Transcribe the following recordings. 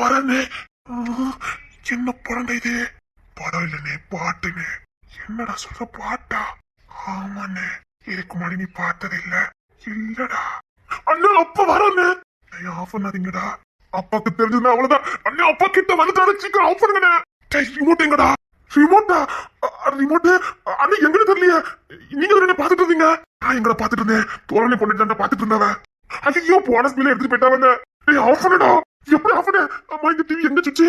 வரேன்னு. என்ன படம் இது? படம் இல்லனே, பாட்டுன்னு. என்னடா சொல்ற, பாட்டா? ஆமாண்ணே, இதுக்கு முன்னாடி நீ பார்த்தது இல்ல. இல்லடா அண்ணா, அப்ப வரேன்னு. ஆஃப் பண்ணாதீங்கடா, அப்பாக்கு தெரிஞ்சதுன்னா அவ்வளவுதான். அண்ணா, அப்பா கிட்ட வந்துட்டாரு, சீக்கிரம் ஆஃப் பண்ணுங்கண்ணே. ரிமோட் எங்கடா? ரிமோட்டா? ரிமோட் அண்ணா எங்கன்னு தெரியலையே. நீங்க தானே பாத்துட்டு இருந்தீங்க? நான் எங்கட பாத்துட்டு இருந்தேன், தோரணை பண்ணிட்டு பாத்துட்டு இருந்தவன். ஐயோ, போன ஸ்பீல எடுத்துட்டு போயிட்டாவங்க. ஆஃப் பண்ணுடா. எப்படி ஆஃப் பண்ண? அம்மா, இந்த டிவி எங்க சுச்சு?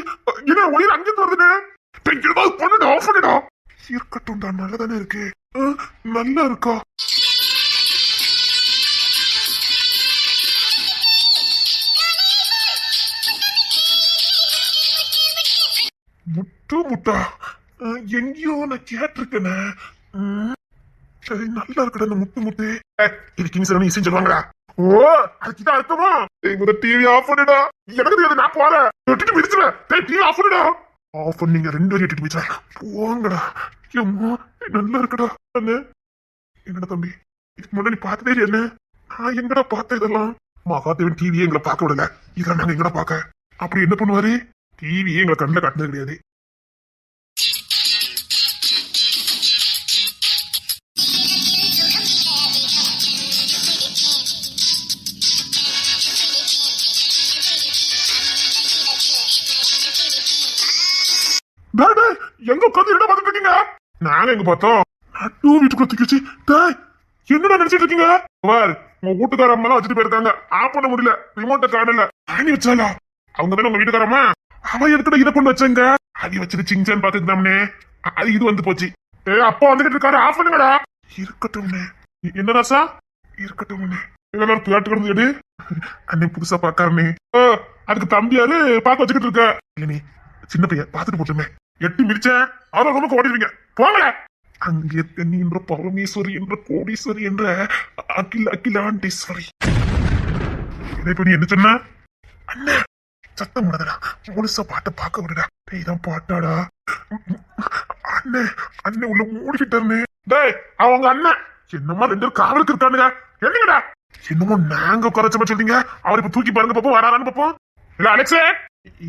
என்ன ஒயர் அங்கிருந்து வருதுண்ணே? ஏதாவது பண்ணுடா, ஆஃப் பண்ணுடா. இருக்கட்டும் தான், நல்லதானே இருக்கு. நல்லா இருக்கா? முட்டு முட்டா எங்கேயோ நான் கேட்டிருக்கேனே. சரி, நல்லா இருக்கடா இந்த முட்டு முட்டு. இது கிங்ஸ்ல இசைன்னு சொல்லுவாங்கடா. ஓ, அதுக்குதான் அர்த்தமா? முதல் டிவி ஆஃப் பண்ணுடா. எனக்கு தெரியாது, நான் போறேன். எட்டிட்டு மிதிச்சுறேன். டிவி ஆஃப் பண்ணுடா. ஆஃப் பண்ணீங்க, ரெண்டு வரையும் எட்டிட்டு மிதிச்சா போங்கடா. அம்மா, நல்லா இருக்கடா. அண்ணே, என்னடா தம்பி, இதுக்கு முன்னாடி நீ பார்த்ததே இல்லையா என்ன? நான் எங்கடா பார்த்த இதெல்லாம்? மகாதேவன் டிவியே எங்களை பார்க்க விடல, இதெல்லாம் நாங்க எங்கடா பார்க்க? அப்படி என்ன பண்ணுவாரு? டிவியே எங்களை கண்ணில் காட்டினது கிடையாது. எங்க உட்காந்து என்ன பார்த்துட்டு இருக்கீங்க? நாங்க எங்க பார்த்தோம், நட்டு வீட்டுக்குள்ள தூக்கிச்சு. என்னடா நினைச்சிட்டு இருக்கீங்க? உங்க வீட்டுக்கார அம்மா வச்சுட்டு போயிருக்காங்க, ஆஃப் பண்ண முடியல, ரிமோட்டை காணல. ஆணி வச்சாலா? அவங்க தானே உங்க வீட்டுக்காரம்மா. அவன் எதுக்கிட்ட இதை கொண்டு வச்சாங்க? அடி வச்சுட்டு சிங்சான்னு பாத்துக்கிட்டாம்னே, அது இது வந்து போச்சு. அப்பா வந்துகிட்டு இருக்காரு, ஆஃப் பண்ணுங்கடா. இருக்கட்டும்னே. என்ன ராசா? இருக்கட்டும்னே. இதெல்லாம் கேட்டு கிடந்து எடு. அண்ணே புதுசா பாக்காருனே. அதுக்கு தம்பியாரு பாக்க வச்சுக்கிட்டு இருக்க. இல்ல, சின்ன பையன் பாத்துட்டு போட்டுமே. எட்டி மிதிச்சேன், அவரும் ஓடிடுவீங்க. போங்கல. அங்கே இருக்க நீ என்ற பரமேஸ்வரி என்ற கோடீஸ்வரி என்ற அகிலாண்டேஸ்வரி. இப்ப நீ என்ன சொன்ன? அண்ணா, சத்தம் விடாதடா, முழுசா பாட்டை பார்க்க விடுடா. இதான் பாட்டாடா. அண்ணே, அண்ணே உள்ள மூடிக்கிட்டாருன்னு. டேய், அவங்க அண்ணன் என்னமா ரெண்டு பேரும் காவலுக்கு இருக்கானுங்க. என்னங்கடா என்னமோ நாங்க குறைச்சமா சொல்றீங்க. அவர் இப்ப தூக்கி பாருங்க பாப்போம், வராரான்னு பாப்போம். இல்ல அலெக்ஸே,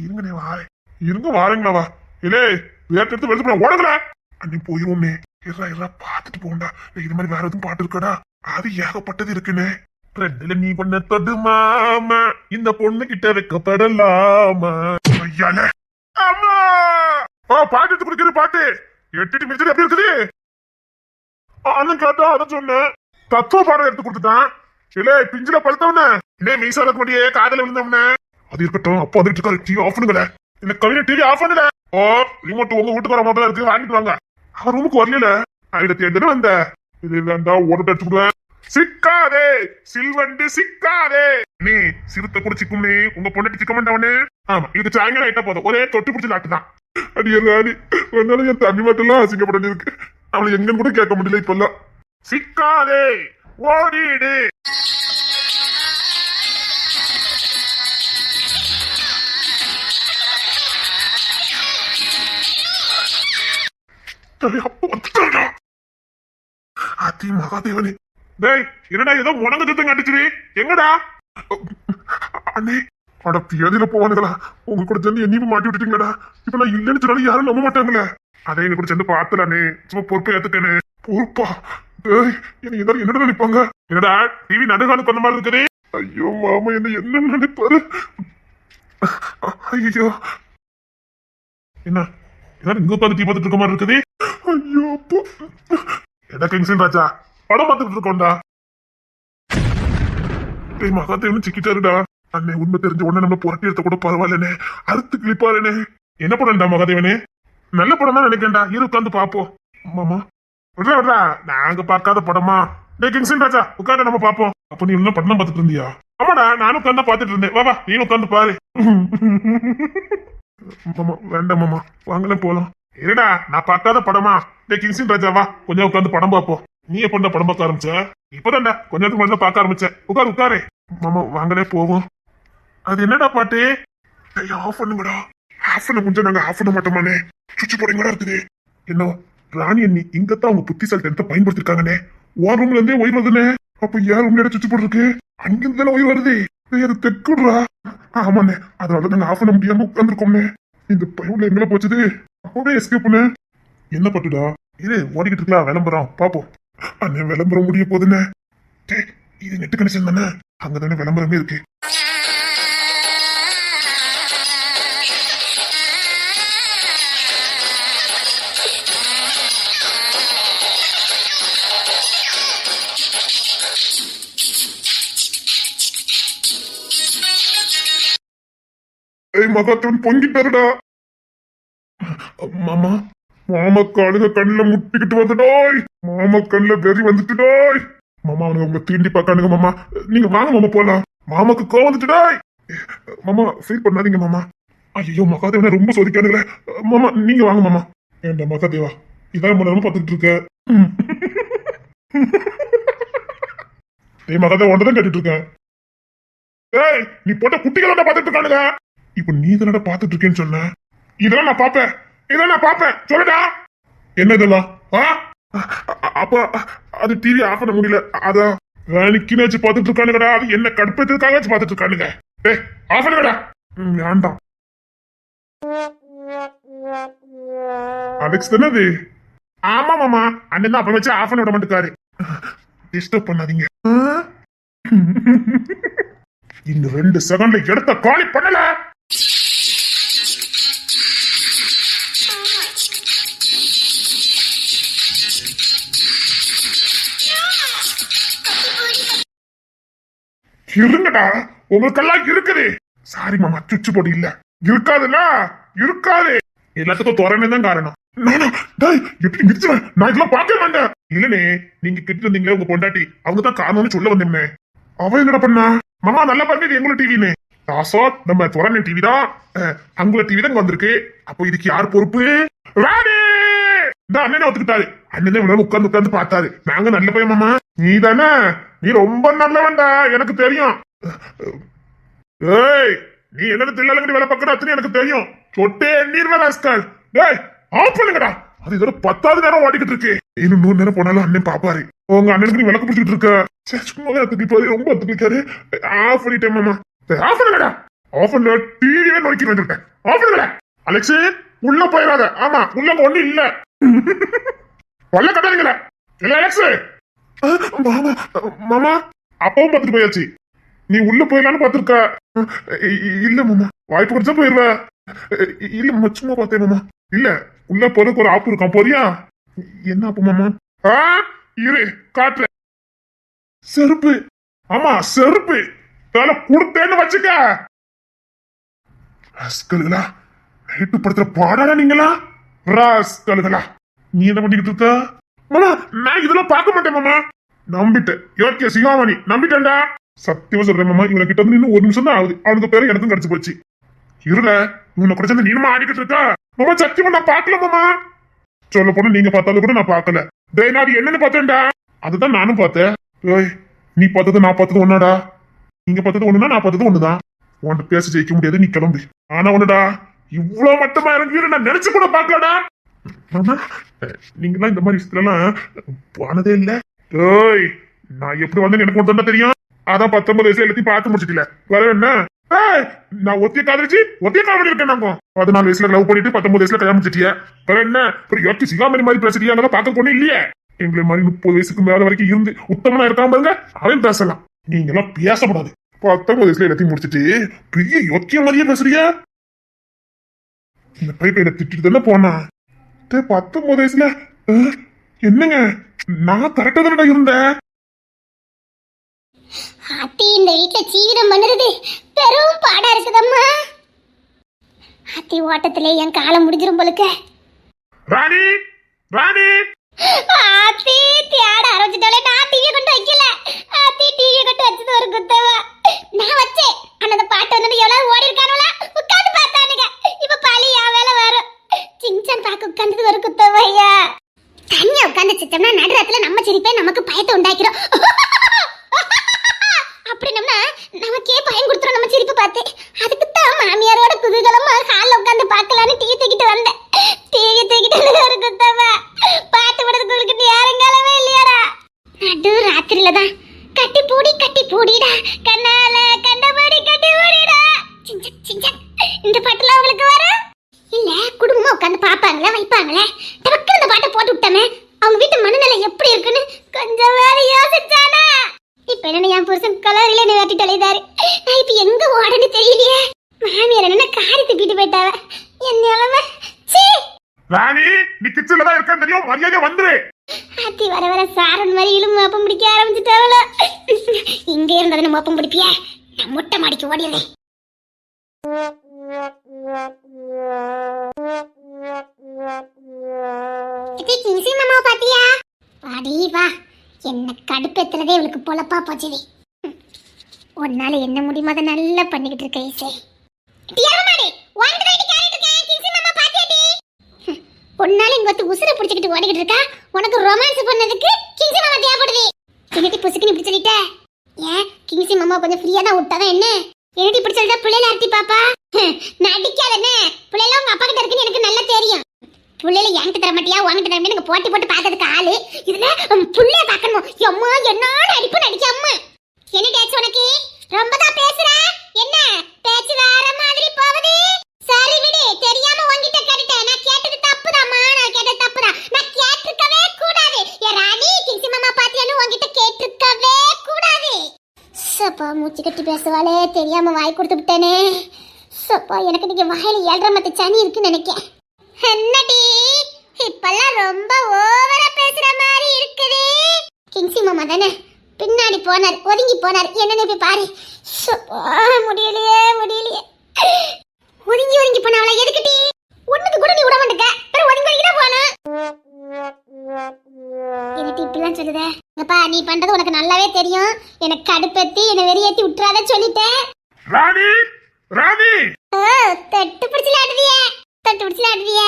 இருங்கண்ணே வாரேன். இருங்க வாரீங்களா? வா. இல்லே, வேற எடுத்து வெளியே போட ஓடுங்களா. அண்ணே போயிருவோம்னே. பாத்துட்டு போண்டா. இது மாதிரி வேற எதுவும் பாட்டு இருக்கடா? அது ஏகப்பட்டது இருக்குன்னு. ரெண்டுல நீ பண்ண தொடுமாம, இந்த பொண்ணு கிட்ட வைக்கப்படலாமா? ஐயால அம்மா, பாட்டு எடுத்து குடிக்கிற பாட்டு எட்டிட்டு மிச்சது எப்படி இருக்குது? அண்ணன் கேட்டா அதான் சொன்னேன். தத்துவ பாடம் எடுத்து கொடுத்துட்டான். இல்ல பிஞ்சில பழுத்தவன, இல்ல மீசால கொண்டியே காதல விழுந்தவன. அது இருக்கட்டும், அப்போ வந்துட்டு இருக்காரு. டிவி ஆஃப் பண்ணுங்கள. இந்த கவிதை டிவி ஆஃப் பண்ணல. ஓ, ரிமோட் உங்க வீட்டுக்கு வர மாதிரி இருக்கு, வாங்கிட்டு வாங்க. அவன் ரூமுக்கு வரல. ஆயிரத்தி எட்டு வந்த இது வேண்டா, ஒரு எடுத்துடுவேன். சிக்காதே சில்வண்டு சிக்காதே. நீ சிறுத்தை கூட சிக்கும். நீ உங்க பொண்ணு சிக்க மாட்டவனே. ஆமா, இதுக்கு சாயங்காலம் ஆயிட்டா போதும், ஒரே தொட்டு பிடிச்சி லாட்டுதான். அடி வந்தாலும் என் தண்ணி மட்டும் அசிங்கப்பட்டு இருக்கு. அவளை எங்கன்னு கூட கேட்க முடியல இப்பெல்லாம். சிக்காதே, ஓடிடு. அதி மகாதேவனே. டேய், என்னடா ஏதோ முடங்க சத்தம் கட்டுச்சு? எங்கடா? அண்ணே, அட பேதியில போவானுங்களா? உங்க கூட சேர்ந்து என்னையும் மாட்டி விட்டுட்டீங்களா? இப்ப நான் இல்லைன்னு சொன்னாலும் யாரும் நம்ப மாட்டாங்களே. அதே எங்க கூட சேர்ந்து பார்த்தலானே, சும்மா பொறுப்பை ஏத்துக்கனே. பொறுப்பா? டேய், என்ன எல்லாரும் என்னடா நினைப்பாங்க? என்னடா டிவி நடுகாலு கொண்ட மாதிரி இருக்குது? ஐயோ மாமா, என்ன நினைப்பாரு? ஐயோ, என்ன எல்லாரும் இங்க உட்காந்து டீ பார்த்துட்டு இருக்க மாதிரி இருக்குது? ஐயோ, எடா கிங்ஸன் ராஜா, படம் பார்த்துட்டு இருக்கோம்டா. டேய், மகாதேவன் சிக்கிட்டாருடா. அண்ணே, உண்மை தெரிஞ்ச உடனே நம்ம புரட்டி எடுத்த கூட பரவாயில்லனே, அறுத்து கிளிப்பாருனே. என்ன படம்டா மகாதேவனே? நல்ல படம் தான் நினைக்கிறேன்டா, இரு உட்காந்து பாப்போம். மாமா விட்றா விட்றா, நாங்க பார்க்காத படமா? டேய் கிங்ஸன் ராஜா, உட்காந்து நம்ம பாப்போம். அப்ப நீ இன்னும் படம் பார்த்துட்டு இருந்தியா? ஆமாடா, நானும் உட்காந்து பார்த்துட்டு இருந்தேன். வா நீ உட்காந்து பாரு. மாமா வேண்டாம் மாமா, வாங்கல போலாம். இருடா, நான் பார்க்காத படமா? டேய் கிங்ஸன் ராஜா, வா கொஞ்சம் உட்காந்து படம் பார்ப்போம். நீ எப்ப படம் பார்க்க ஆரம்பிச்ச? இப்பதான்டா கொஞ்சத்துக்கு முன்னாடி பார்க்க ஆரம்பிச்சேன். உட்காரு உட்காரு. மாமா வாங்கலே போவோம். அது என்னடா பாட்டு? ஆஃப் பண்ணுங்கடா. ஆஃப் பண்ண முடிஞ்சா நாங்க ஆஃப் பண்ண மாட்டோமானே. சுவிட்ச் போடுங்கடா இருக்குது. என்ன ராணி அண்ணி இங்கத்தான் அவங்க புத்திசாலித்தனத்தை பயன்படுத்திருக்காங்கண்ணே. ஓ ரூம்ல இருந்தே ஒயிர் வருதுண்ணே. அப்ப ஏன் ரூம்ல சுவிட்ச் போடுறதுக்கு? அங்கிருந்து தானே ஒயிர் வருது. அது தெக்குடுறா. ஆமாண்ணே, அதனால நாங்க ஆஃப் பண்ண முடியாம உட்காந்துருக்கோம்னே. இந்த பையன் எங்களை போச்சுது. அப்பவே எஸ்கேப் பண்ண. என்ன பட்டுடா இது ஓடிக்கிட்டு இருக்கலாம் விளம்பரம் பாப்போம். அண்ணே விளம்பரம் முடிய போதுண்ணே. இது நெட்டு கனெக்ஷன் தானே, அங்கதானே விளம்பரமே இருக்கு. மகாத்தவன் பொங்கிட்டாருடா. மாமா மாமா காலுங்க கண்ணுல முட்டிக்கிட்டு வந்துட்டோய். மாமா கண்ணுல வெறி வந்துட்டுடோய். மாமா அவனுங்க உங்க தீண்டி பாக்கானுங்க. மாமா நீங்க வாங்க மாமா போலாம். மாமாக்கு கோவம் வந்துட்டுடாய். மாமா ஃபீல் பண்ணாதீங்க மாமா. ஐயோ மகாதேவனை ரொம்ப சோதிக்கானுங்களே. மாமா நீங்க வாங்க மாமா. ஏண்டா மகாதேவா இதான் நம்ம பாத்துக்கிட்டு இருக்க. ஏய் மகாதேவ ஒன்றதான் கேட்டுட்டு இருக்கேன். ஏய் நீ போட்ட குட்டிகளோட பாத்துட்டு இருக்கானுங்க. இப்ப நீ தானடா பாத்துட்டு இருக்கேன்னு சொன்ன. இதெல்லாம் நான் பாப்பேன், இதெல்லாம் நான் பாப்பேன். சொல்லுடா என்ன இதெல்லாம்? அப்ப அது டிவி ஆஃப் பண்ண முடியல. அதான் வேலைக்குன்னு வச்சு பாத்துட்டு இருக்கானுங்கடா. அது என்ன கடுப்பதுக்காக வச்சு பாத்துட்டு இருக்கானுங்க. ஏய் ஆஃப் பண்ணுங்கடா. வேண்டாம் அலெக்ஸ் தானே அது? ஆமா மாமா, அண்ணன் தான் அப்ப வச்சு ஆஃப் பண்ண விட மாட்டேக்காரு. டிஸ்டர்ப் பண்ணாதீங்க. இந்த 2 செகண்ட்ல எடுத்த காலி பண்ணல. இருங்கடா உங்களுக்கெல்லாம் இருக்குது. சாரி மாமா சுச்சு போட்டு இல்ல. இருக்காதுல்ல இருக்காது. எல்லாத்துக்கும் துறமே தான் காரணம். எப்படி நிறுத்துவேன் நான் இதெல்லாம் பார்க்க மாட்டேன். இல்லனே நீங்க கிட்ட இருந்தீங்களே உங்க பொண்டாட்டி, அவங்க தான் காரணம்னு சொல்ல வந்தேன். அவ என்னடா பண்ணா? மாமா நல்லா பண்ணது எங்களோட டிவின்னு. தாசோ நம்ம துறனை டிவி தான், அங்குல டிவி தான் வந்திருக்கு. அப்போ இதுக்கு யார் பொறுப்பு? ராணி இந்த அண்ணனை ஒத்துக்கிட்டாரு. அண்ணன் உட்கார்ந்து உட்கார்ந்து பார்த்தாரு. நாங்க நல்ல பையன் மாமா. நீ தானே, நீ ரொம்ப நல்லவன்டா எனக்கு தெரியும். ஏய் நீ என்னது தில்லாலங்கடி வேலை பார்க்கற அத்தனை எனக்கு தெரியும். சொட்டே நீர் ராஸ்கல். டேய் ஆஃப் பண்ணுங்கடா. அது இதோட 10வது நேரம் ஓடிக்கிட்டு இருக்கு. இன்னும் 100 நேரம் போனாலும் அண்ணன் பாப்பாரு. உங்க அண்ணனுக்கு நீ விளக்கு பிடிச்சிட்டு இருக்க. சும்மாவே அத்துக்கிப்பாரு, ரொம்ப அத்துக்கிட்டாரு. ஆஃப் பண்ணிட்டேன் மாமா. ஆஃப் பண்ணுங்கடா. ஆஃப் பண்ண டிவியே நோக்கி வந்துட்டேன். ஆஃப் பண்ணுங்கடா. அலெக்ஸ் உள்ள போயிடாத. ஆமா உள்ள ஒண்ணு இல்ல. வல்ல கட்டாதீங்களா இல்ல அலெக்ஸ்? மாமா மாமா அப்பவும் பார்த்துட்டு போயாச்சு. நீ உள்ள போயிடலான்னு பாத்துருக்க. இல்ல மாமா வாய்ப்பு கிடைச்சா போயிருவ. இல்ல மாமா சும்மா பார்த்தேன் மாமா. இல்ல உள்ள போறதுக்கு ஒரு ஆப்பு இருக்கான் போறியா? என்ன ஆப்பு மாமா? இரு காட்டுற. செருப்பு. ஆமா செருப்பு தலை கொடுத்தேன்னு வச்சுக்க. ராஸ்கல்களா நைட்டு படுத்துற பாடாடா நீங்களா. ராஸ்கல்களா நீ என்ன பண்ணிக்கிட்டு இருக்க? மாமா நான் இதெல்லாம் பார்க்க மாட்டேன் மாமா. நம்பிட்டேன். யோக்கிய சிகாமணி நம்பிட்டேன்டா. சத்தியமா சொல்றேன் மாமா, இவனை கிட்ட வந்து இன்னும் 1 நிமிஷம் தான் ஆகுது. அவனுக்கு பேரு எனக்கும் கிடைச்சு போச்சு. இருல இவனை கூட சேர்ந்து நீனுமா ஆடிக்கிட்டு இருக்கா? மாமா சத்தியமா நான் பாக்கல மாமா. சொல்ல போனா நீங்க பார்த்தாலும் கூட நான் பாக்கல. டேய் நான் என்னன்னு பார்த்தேன்டா. அதுதான் நானும் பார்த்தேன். ஏய் நீ பார்த்தது நான் பார்த்தது ஒன்னாடா. நீங்க பார்த்தது ஒண்ணுனா நான் பார்த்தது ஒண்ணுதான். உன்கிட்ட பேச ஜெயிக்க முடியாது, நீ கிளம்பு. ஆனா ஒண்ணுடா, இவ்வளவு மட்டமா இறங்கி நான் நினைச்சு கூட பாக்கலடா. நீங்களாம் இந்த மாதிரி விஷயத்துலாம் போனதே இல்ல. ஏய் நான் எப்படி வந்து எனக்கு ஒன்று தெரியும். அதான் 19 வயசுல எல்லாத்தையும் பார்த்து முடிச்சிட்டல. வேற என்ன? நான் ஒத்திய காதலிச்சு ஒத்திய காதலி இருக்கேன். நாங்க 14 வயசுல லவ் பண்ணிட்டு 19 வயசுல கல்யாணம் முடிச்சிட்டிய. வேற என்ன? ஒரு யோக்கி சிகாமணி மாதிரி பேசுறியா? அங்கதான் பார்க்க கொண்டு இல்லையே. எங்களை மாதிரி 30 வயசுக்கு மேல வரைக்கும் இருந்து உத்தமனா இருக்காம பாருங்க, அவன் பேசலாம். நீங்க எல்லாம் பேசப்படாது. 19 வயசுல எல்லாத்தையும் முடிச்சிட்டு பெரிய யோக்கிய மாதிரியே பேசுறியா? இந்த பைப்பையில திட்டிட்டு தானே போனா. 19 வயசுல என்னங்க நான் கரெக்டா தானடா இருந்தேன். அத்தி இந்த வீட்டுல ஜீவிதம் பண்ணுறது பெரும் பாடா இருக்குதம்மா. அத்தி ஓட்டத்திலே என் காலம் முடிஞ்சிரும் போலுக்க. ராணி ராணி அத்தி தேட ஆரம்பிச்சிட்டாலே. நான் டிவியை கொண்டு வைக்கல. அத்தி டிவியை கொண்டு வச்சது ஒரு குத்தவ. நான் வச்சேன். அந்த பாட்டு வந்து எவ்வளவு ஓடி இருக்கானுல உட்காந்து பார்த்தானுங்க. இப்ப பழி என் வேலை வரும். சிங்சான் பார்க்க உட்காந்தது ஒரு குத்தவ. ஐயா தனியா உட்காந்து சித்தம்னா நடுறத்துல நம்ம சிரிப்பே நமக்கு பயத்தை உண்டாக்கிறோம். அப்படின்னா நமக்கே பயன் கொடுத்துரும் நம்ம சிரிப்பு பார்த்து. அதுக்கு தான் மாமியாரோட குதூகலமா ஹால்ல உட்காந்து பார்க்கலான்னு டிவி தூக்கிட்டு வந்தேன். டிவி தூக்கிட்டு ஒரு குத்தவ பாட்டு விடுறதுக்கு உங்களுக்கு நேரங்காலமே இல்லையாடா. நடு ராத்திரில தான் கட்டி பூடிடா கண்ணால கண்டபடி இந்த பாட்டுல அவங்களுக்கு வரும் இல்ல குடும்பமா உட்காந்து பாப்பாங்களே வைப்பாங்களே டக்கு இந்த பாட்டை போட்டு விட்டமே அவங்க வீட்டு மனநிலை எப்படி இருக்குன்னு கொஞ்சம் வேற யோசிச்சானா இப்ப என்ன என் புருஷன் கலரில என்ன வெட்டி தொலைதாரு நான் இப்ப எங்க ஓடன்னு தெரியலையே மாமியார் என்ன காரி துப்பிட்டு போயிட்டாவ என் நிலைமை சீ ராணி நீ கிச்சன்ல தான் இருக்கேன்னு தெரியும் மரியாதை வந்துரு ஆத்தி வர வர சாரன் மாதிரி இழும் மோப்பம் பிடிக்க ஆரம்பிச்சுட்டாவல இங்க இருந்ததுன்னு மோப்பம் பிடிப்பிய நான் முட்டை மாடிக்கு ஓடிடுறேன் கிங்சி மாமாவை பாத்தியா வாடி வா என்ன கடுப்பேத்துறதே இவளுக்கு பொழப்பா போச்சுடி உன்னால என்ன முடியுமோ அதை நல்லா பண்ணிக்கிட்டு இருக்க இசை பொண்ணால இங்க வந்து உசுரை பிடிச்சிக்கிட்டு ஓடிக்கிட்டு இருக்கா உனக்கு ரொமான்ஸ் பண்ணதுக்கு கிங்சி மாமா தேவைப்படுது என்னடி புசுக்குன்னு இப்படி சொல்லிட்ட ஏன் கிங்சி மாமா கொஞ்சம் ஃப்ரீயா தான் விட்டாதான் என்ன என்னடி இப்படி சொல்லிட்டா பிள்ளைல அர்த்தி பாப்பா நடிக்காதன்னு பிள்ளைல உங்க அப்பா கிட்ட இருக்குன்னு எனக்கு நல்லா தெரியும் பிள்ளைல என்கிட்ட தர மாட்டியா உங்ககிட்ட தர மாட்டியா போட்டி போட்டு பார்த்ததுக்கு ஆளு இதுல பிள்ளைய பார்க்கணும் அம்மா என்னோட அடிப்பு நடிக்க அம்மா என்ன டேச்சு உனக்கு ரொம்ப தான் பேசுற என்ன பேச்சு வேற மாதிரி போகுது சரி விடு தெரியாம உன்கிட்ட கேட்டுட்டேன் நான் கேட்டது தப்புதாம்மா நான் கேட்டது தப்புதான் நான் கேட்டிருக்கவே கூடாது ஏ ராணி கிங்சி மாமா பாத்தியான்னு உன்கிட்ட கேட்டிருக்கவே கூடாது சப்பா மூச்சு கட்டி பேசுவாளே தெரியாம வாய் கொடுத்து விட்டேனே சப்பா எனக்கு நீங்க வாயில 7.5 மத்த சனி இருக்குன்னு நினைக்கிறேன் என்னடி இப்பெல்லாம் ரொம்ப ஓவரா பேசுற மாதிரி இருக்குது கிங்சி மாமா தானே பின்னாடி போனார் ஒதுங்கி போனார் என்னன்னு போய் பாரு சப்பா முடியலையே ஒதுங்கி போனவள எதுக்குடி ஒண்ணுக்கு கூட நீ விட மாட்டேங்க அப்புறம் ஒதுங்கி தான் போனா எனக்கு இப்படிலாம் சொல்லுதே அப்பா நீ பண்றது உனக்கு நல்லாவே தெரியும் எனக்கு கடுப்பேத்தி என்ன வெறியேத்தி விட்டுறாத சொல்லிட்டேன் ராணி ராணி தொட்டு பிடிச்சு விளையாடுவிய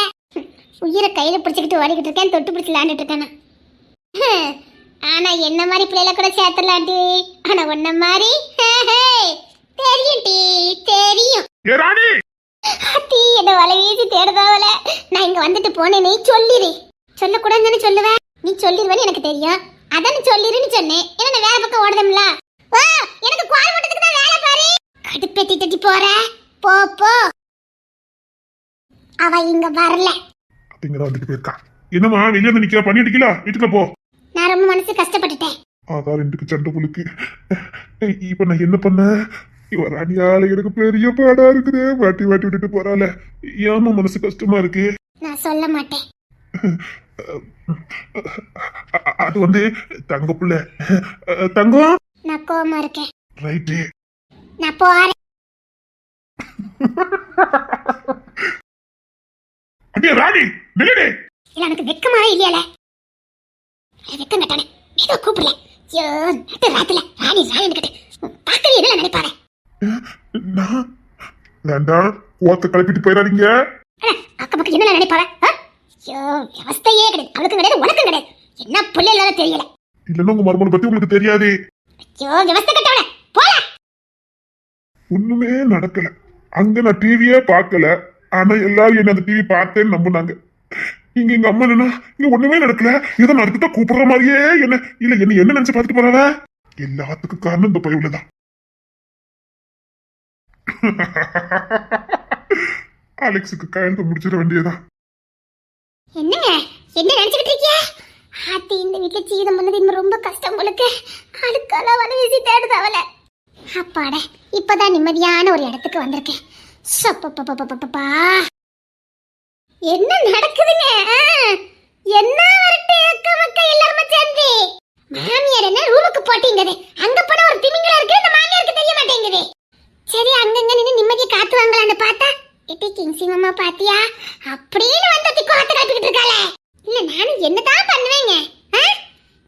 உயிரை கையில பிடிச்சிக்கிட்டு ஓடிக்கிட்டு இருக்கேன் தொட்டு பிடிச்சு விளையாண்டுட்டு இருக்கேன் ஆனா என்ன மாதிரி பிள்ளைல கூட சேர்த்துலாண்டி ஆனா உன்ன மாதிரி தெரியும் டி தெரியும் ஏ ராணி அத்தி என்ன வலை வீசி தேடுதாவல நான் இங்க வந்துட்டு போனேன் நீ சொல்லிடு சொல்லக்கூடாதுன்னு சொல்லுவேன் நீ சொல்லிடுவேன்னு எனக்கு தெரியும் அதான் சொல்லிருன்னு சொன்னேன் ஏன்னா நான் வேற பக்கம் ஓடுதம்ல எனக்கு குவால் போட்டதுக்கு தான் வேலை பாரு கடுப்பேத்தி தட்டி போற போ போ அவ இங்க வரல அப்படிங்கிற வந்துட்டு போயிருக்கா என்னம்மா வெளியே வந்து நிக்கிற பண்ணி அடிக்கல வீட்டுக்குள்ள போ நான் ரொம்ப மனசு கஷ்டப்பட்டுட்டேன் அதான் ரெண்டுக்கு சண்டை புழுக்கு இப்ப நான் என்ன பண்ண இவ ராணியால எனக்கு பெரிய பாடா இருக்குது வாட்டி விட்டுட்டு போறாள ஏமா மனசு கஷ்டமா இருக்கு நான் சொல்ல மாட்டேன் அது வந்து தங்க புள்ள தங்கம் நான் கோவமா இருக்கேன் ரைட்டு நான் போறேன் அடியே ராணி நில்லு இல்ல எனக்கு வெக்கமாவே இல்லையால வெக்கம் கட்டானே ஏதோ கூப்பிடல ஐயோ நட்டு ராத்துல ராணி கிட்ட பார்க்கவே என்ன நினைப்பாரு நான் வேண்டாம் ஓத்த கிளப்பிட்டு போயிடாதீங்க அக்க பக்கம் என்ன நினைப்பாரு ஐயோ அவஸ்தையே கிடையாது அவளுக்கும் கிடையாது உனக்கும் கிடையாது என்ன புள்ள இல்லாத தெரியல இல்லன்னா உங்க மருமனை பத்தி உங்களுக்கு தெரியாது ஐயோ விவஸ்தை கட்டவன போல ஒண்ணுமே நடக்கல அங்க நான் டிவியே பார்க்கல ஆனா எல்லாரும் என்ன அந்த டிவி பார்த்தேன்னு நம்புனாங்க இங்க எங்க அம்மா என்ன இங்க ஒண்ணுமே நடக்கல ஏதோ நடக்கிட்ட கூப்பிடுற மாதிரியே என்ன இல்ல என்ன நினைச்சு பார்த்துட்டு போறாவ எல்லாத்துக்கும் காரணம் இந்த பையன்தான் அலெக்ஸுக்கு கல்யாணத்தை முடிச்சிட வேண்டியதான் என்னங்க என்ன நினைச்சுக்கிட்டு இருக்கீங்க ஆத்தி இந்த வீட்டுல சீதம் பண்ணது இன்னும் ரொம்ப கஷ்டம் உங்களுக்கு அழுக்கால வலை வீசி தேடுதாவல அப்பாட இப்பதான் நிம்மதியான ஒரு இடத்துக்கு வந்திருக்கேன் சப்பப்பப்பப்பப்பா என்ன நடக்குதுங்க என்ன வரட்டு அக்கமக்க எல்லாருமே சேர்ந்து மாமியார் என்ன ரூமுக்கு போட்டீங்கது அங்க போன ஒரு திமிங்கலா இருக்கு இந்த மாமியாருக்கு தெரிய மாட்டேங்குது சரி அங்கங்க நின்னு நிம்மதியை காத்து வாங்கலான்னு பார்த்தா எட்டி கிங்சி மாமா பாத்தியா அப்படின்னு வந்து கோலத்தை காப்பிக்கிட்டு இருக்காளே இல்ல நானும் என்னதான் பண்ணுவேங்க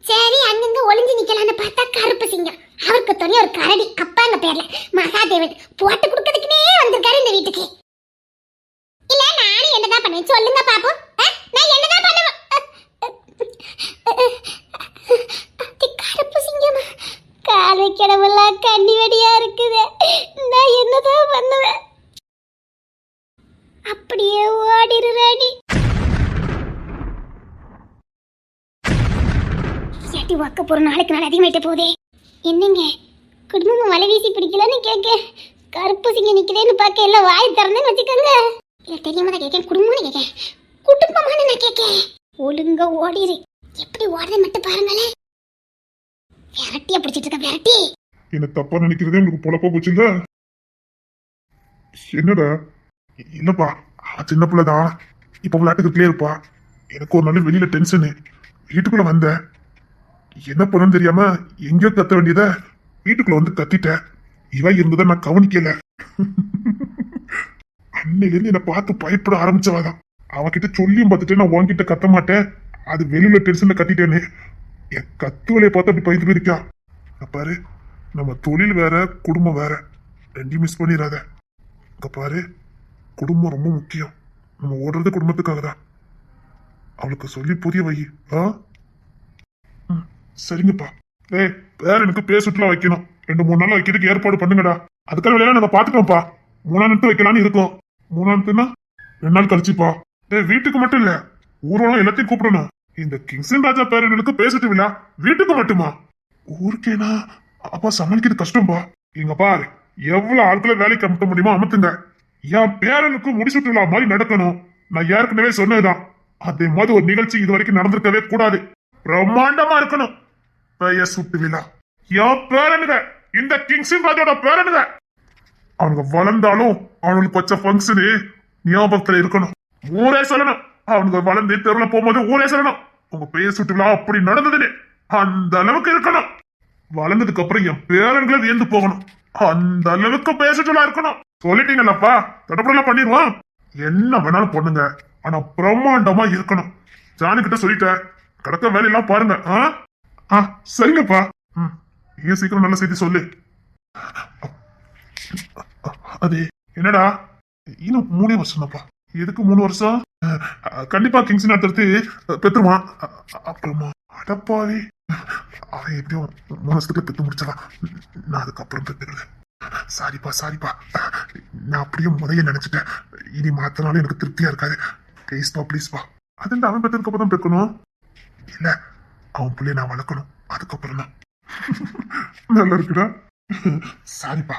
சரி அங்கங்க ஒளிஞ்சு நிக்கலான்னு பார்த்தா கருப்பு சிங்கம் அவருக்கு துணை ஒரு கரடி அப்பாங்க பேர்ல மகாதேவன் போட்டு கொடுக்கறதுக்குனே வந்திருக்காரு இந்த வீட்டுக்கு இல்ல நானும் என்னதான் பண்ணுவேன் சொல்லுங்க பாப்போம் நான் என்னதான் பண்ணுவேன் கருப்பு சிங்கமா கால் வைக்கிறவெல்லாம் கண்ணி வெடியா இருக்குது நான் என்னதான் பண்ணுவேன் அப்படியே ஓடிடுறாடி ஏட்டி வாக்க போற நாளைக்கு நாள் அதிகமாயிட்ட போதே என்னங்க குடும்பம் வலை வீசி பிடிக்கலன்னு கேட்க கருப்பு சிங்க நிக்கிறேன்னு பார்க்க எல்லாம் வாய் திறந்தேன்னு வச்சுக்கோங்க. இல்ல தெரியாம தான் கேட்கேன், குடும்பம்னு கேட்கேன், குடும்பமான நான் கேட்கேன். ஒழுங்கா ஓடிரு. எப்படி ஓடுறது மட்டும் பாருங்களேன். விரட்டியா பிடிச்சிட்டு இருக்க விரட்டி. என்ன தப்பா நினைக்கிறதே உங்களுக்கு பொழப்பா போச்சுல்ல? என்னடா? இல்லப்பா, சின்ன பிள்ளைதான், இப்ப விளையாட்டுக்கு கிளியர்ப்பா. எனக்கு ஒரு நாள் வெளியில டென்ஷனு, வீட்டுக்குள்ள வந்தேன். என்ன பண்ணணும்னு தெரியாம எங்கேயோ கத்த வேண்டியத வீட்டுக்குள்ள வந்து கத்திட்டேன். இவ இருந்ததை நான் கவனிக்கல. அன்னையிலேருந்து என்னை பார்த்து பயப்பட ஆரம்பிச்சவாதான். அவகிட்ட சொல்லியும் பார்த்துட்டு நான் உன்கிட்ட கத்த மாட்டேன், அது வெளியில டென்ஷன்ல கத்திட்டேன்னு என் கத்துவலையை பார்த்து அப்படி பயந்து போயிருக்கா. பாரு, நம்ம தொழில் வேற குடும்பம் வேற, ரெண்டையும் மிஸ் பண்ணிடாத. இங்க பாரு, குடும்பம் ரொம்ப முக்கியம். நம்ம ஓடுறது குடும்பத்துக்காக தான். அவளுக்கு சொல்லி புரிய வை. சரிங்கப்பா. பேரனுக்கு பேசுட்டுலாம் வைக்கணும். 2-3 நாள் வைக்கிறதுக்கு ஏற்பாடு பண்ணுங்கடா. அதுக்கான வேலையெல்லாம் நாங்க பாத்துட்டோம்ப்பா. 3ஆம் வைக்கலான்னு இருக்கோம். 3ஆம் 2 நாள் கழிச்சுப்பா. வீட்டுக்கு மட்டும் இல்ல, ஊர்வலம் எல்லாத்தையும் கூப்பிடணும். இந்த கிங்ஸ்டன் ராஜா பேரனுக்கு பேசிட்டு விழா வீட்டுக்கு மட்டுமா? ஊருக்கேனா? அப்பா சமாளிக்கிறது கஷ்டம்பா. இங்க பாரு, எவ்வளவு ஆட்களை வேலைக்கு அமுத்த முடியுமோ அமுத்துங்க. என் பேரனுக்கு முடிச்சுட்டு விழா மாதிரி நடக்கணும். நான் ஏற்கனவே சொன்னதுதான். அதே மாதிரி ஒரு நிகழ்ச்சி இது வரைக்கும் நடந்திருக்கவே கூடாது. பிரம்மாண்டமா இருக்கணும். பெயர் சுட்டு விழா என் பேரனுங்க, இந்த கிங்ஸ்டன் ராஜோட பேரனுங்க. அவனுங்க வளர்ந்தாலும் அவனுக்கு வச்ச பங்கனு ஞாபகத்துல இருக்கணும். ஊரே சொல்லணும். அவனுங்க வளர்ந்து தெருவில் போகும்போது ஊரே சொல்லணும், உங்க பெயர் சுட்டு விழா அப்படி நடந்ததுன்னு. அந்த அளவுக்கு இருக்கணும். வளர்ந்ததுக்கு அப்புறம் என் பேரன்களை வியந்து போகணும். அந்த அளவுக்கு பெயர் சுட்டு விழா இருக்கணும். சொல்லிட்டீங்கல்லப்பா, தடப்படலாம் பண்ணிடுவான். என்ன வேணாலும் பண்ணுங்க, ஆனா பிரம்மாண்டமா இருக்கணும். ஜானு கிட்ட சொல்லிட்டேன், கடக்க வேலையெல்லாம் பாருங்க. சரிங்கப்பா. ஏன் சீக்கிரம் நல்ல செய்தி சொல்லு. அது என்னடா, இன்னும் 3 வருஷம் தான்ப்பா. எதுக்கு 3 வருஷம்? கண்டிப்பா கிங்ஸ்டன் அடுத்தடுத்து பெற்றுவான். அப்புறமா அடப்பாவே, அவன் எப்படியும் 3 வருஷத்துக்குள்ள பெற்று முடிச்சலாம். நான் அதுக்கப்புறம் பெற்றுக்கிறேன். சாரிப்பா, நான் அப்படியே முறைய நினைச்சிட்டேன். இனி மாத்தினாலும் எனக்கு திருப்தியா இருக்காது. ப்ளீஸ்பா. அது அவன் பெற்றதுக்கு அப்புறம் தான் பெக்கணும். இல்ல, அவன் பிள்ளைய நான் வளர்க்கணும், அதுக்கப்புறம் தான். நல்லா இருக்குடா. சாரிப்பா.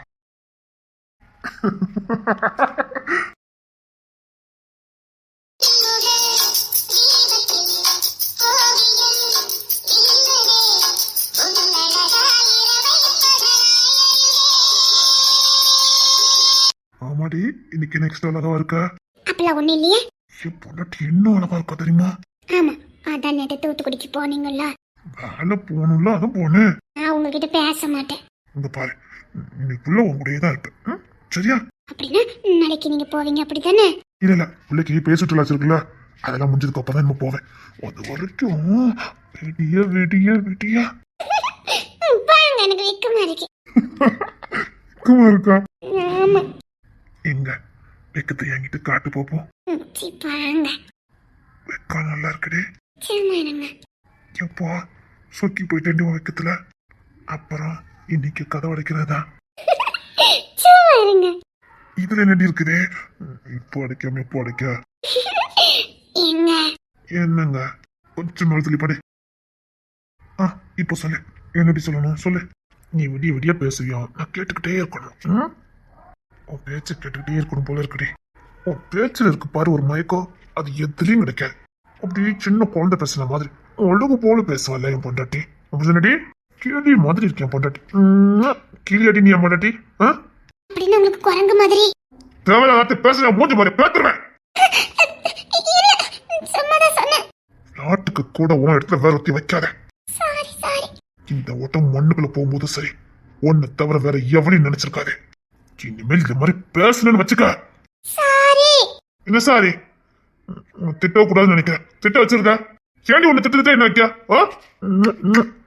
ஆமாடி, இன்னைக்கு நெக்ஸ்ட் அழகா இருக்கா? அப்பெல்லாம் ஒண்ணு இல்லையே. என் பொண்டாட்டி இன்னும் அழகா இருக்கா தெரியுமா? ஆமா, அதான் நேற்று தூத்துக்குடிக்கு போனீங்கல்ல. வேலை போகணும்ல, அதான் போனேன். நான் உங்ககிட்ட பேச மாட்டேன். இங்க பாரு, இன்னைக்குள்ள உங்களுடைய தான் இருப்பேன். சரியா? அப்படின்னா நாளைக்கு நீங்க போவீங்க, அப்படித்தானே? இல்ல, பிள்ளைக்கு பேசிட்டு இருக்குல்ல, அதெல்லாம் முடிஞ்சதுக்கு அப்புறம் தான் நம்ம போவேன். அது வரைக்கும் விடியா பாருங்க, எனக்கு வெக்கமா இருக்கு. வெக்கமா இருக்கா? ஆமா. எங்க வெக்கத்தை என்கிட்ட காட்டு போப்போம். பாருங்க, வெக்கம் நல்லா இருக்குடே. சும்மா எப்போ சொக்கி போயிட்டேன் வெக்கத்துல. அப்புறம் இன்னைக்கு கதை உடைக்கிறதா? இருங்க. இதுல என்னடி இருக்குதே? இப்போ அடைக்க என்னங்க கொஞ்சம் நாள் படி. இப்போ சொல்லு, என்னடி சொல்லணும் சொல்லு. நீ விடிய பேசுவியா? நான் கேட்டுக்கிட்டே இருக்கணும். உன் பேச்சு கேட்டுக்கிட்டே இருக்கணும் போல இருக்குடி. உன் பேச்சுல இருக்கு பாரு ஒரு மயக்கம், அது எதுலயும் கிடைக்காது. அப்படியே சின்ன குழந்தை பேசுன மாதிரி ஒழுங்கு போல பேசுவல்ல என் பொண்டாட்டி. அப்படின்னடி கிளி மாதிரி இருக்கேன் பொண்டாட்டி. கிளியடி நீ என் பொண்டாட்டி. அப்படின்னு உங்களுக்கு குரங்கு மாதிரி தேவையில்லாத பேசுற மூஞ்சி மாதிரி பேத்துருவேன். நாட்டுக்கு கூட உன் இடத்துல வேற ஒத்தி வைக்காத. இந்த ஓட்டம் மண்ணுக்குள்ள போகும்போது சரி, ஒன்னு தவிர வேற எவனையும் நினைச்சிருக்காது. இனிமேல் இந்த மாதிரி பேசணும்னு வச்சுக்க. என்ன சாரி? திட்ட கூடாதுன்னு நினைக்கிறேன். திட்ட வச்சிருக்க ஏண்டி ஒண்ணு திட்டத்தை என்ன வைக்க?